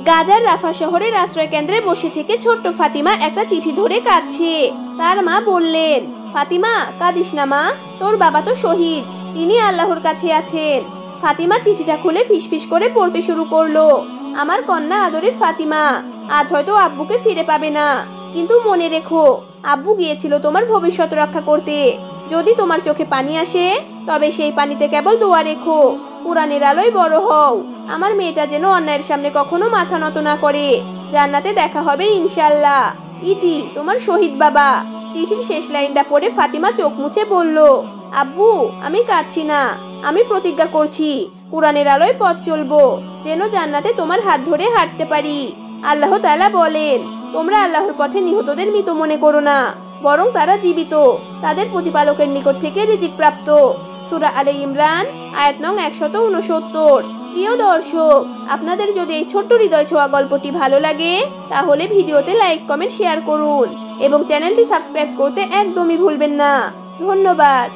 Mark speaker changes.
Speaker 1: গাজার রাফা শহরের আশ্রয় কেন্দ্রে বসে থেকে ছোট্ট ফাতিমা একটা চিঠি ধরে কাঁদছে। তার মা বললেন, ফাতিমা কাঁদিস না মা, তোর বাবা তো শহীদ, তিনি আল্লাহর কাছে আছেন। ফাতিমা চিঠিটা খুলে ফিসফিস করে পড়তে শুরু করলো, আমার কন্যা আদরের ফাতিমা, আজ হয়তো আব্বুকে ফিরে পাবে না, কিন্তু মনে রেখো আব্বু গিয়েছিল তোমার ভবিষ্যৎ রক্ষা করতে। যদি তোমার চোখে পানি আসে তবে সেই পানিতে কেবল দোয়া রেখো, কোরআনের আলোয় বড় হও। আমার মেয়েটা যেন অন্যায়ের সামনে কখনো মাথা নত না করে। জান্নাতে দেখা হবে ইনশাআল্লাহ। ইতি তোমার শহীদ বাবা। চিঠির শেষ লাইনটা পড়ে ফাতিমা চোখ মুছে বলল, আব্বু আমি কাঁদছি না, আমি প্রতিজ্ঞা করছি কোরআনের আলোয় পথ চলবো, যেন জান্নাতে তোমার হাত ধরে হাঁটতে পারি। আল্লাহ তাআলা বলেন, তোমরা আল্লাহর পথে নিহতদের মৃত মনে করো না, বরং তারা জীবিত, তাদের প্রতিপালকের নিকট থেকে রিজিক প্রাপ্ত। সূরা আলে ইমরান আয়াত নং 169। প্রিয় দর্শক, আপনাদের যদি এই ছোট্ট হৃদয় ছোঁয়া গল্পটি ভালো লাগে তাহলে ভিডিওতে লাইক কমেন্ট শেয়ার করুন এবং চ্যানেলটি সাবস্ক্রাইব করতে একদমই ভুলবেন না। ধন্যবাদ।